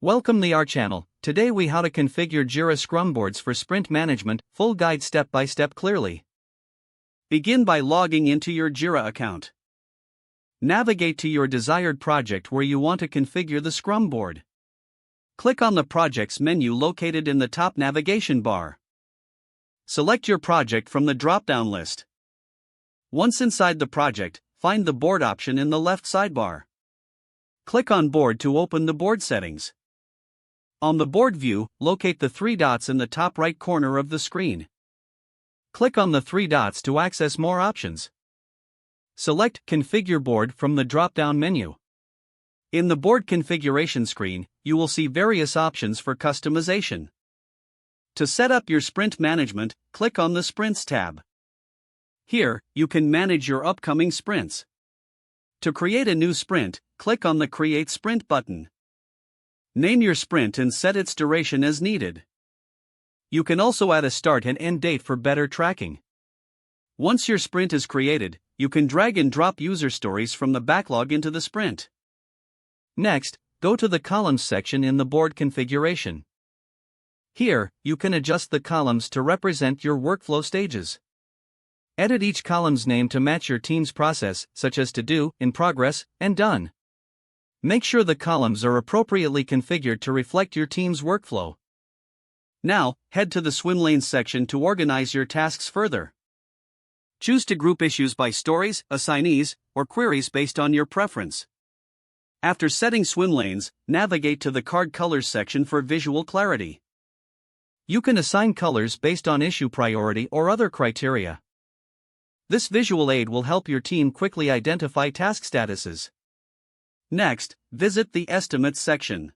Welcome to our channel. Today we how to configure Jira Scrum boards for sprint management, full guide step by step clearly. Begin by logging into your Jira account. Navigate to your desired project where you want to configure the Scrum board. Click on the Projects menu located in the top navigation bar. Select your project from the drop-down list. Once inside the project, find the Board option in the left sidebar. Click on Board to open the board settings. On the board view, locate the three dots in the top right corner of the screen. Click on the three dots to access more options. Select Configure Board from the drop-down menu. In the board configuration screen, you will see various options for customization. To set up your sprint management, click on the Sprints tab. Here, you can manage your upcoming sprints. To create a new sprint, click on the Create Sprint button. Name your sprint and set its duration as needed. You can also add a start and end date for better tracking. Once your sprint is created, you can drag and drop user stories from the backlog into the sprint. Next, go to the Columns section in the board configuration. Here, you can adjust the columns to represent your workflow stages. Edit each column's name to match your team's process, such as To Do, In Progress, and Done. Make sure the columns are appropriately configured to reflect your team's workflow. Now, head to the Swim Lanes section to organize your tasks further. Choose to group issues by stories, assignees, or queries based on your preference. After setting swim lanes, navigate to the Card Colors section for visual clarity. You can assign colors based on issue priority or other criteria. This visual aid will help your team quickly identify task statuses. Next, visit the Estimates section.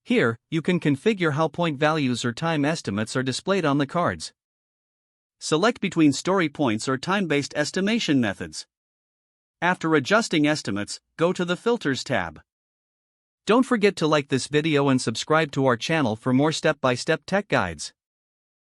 Here, you can configure how point values or time estimates are displayed on the cards. Select between story points or time-based estimation methods. After adjusting estimates, go to the Filters tab. Don't forget to like this video and subscribe to our channel for more step-by-step tech guides.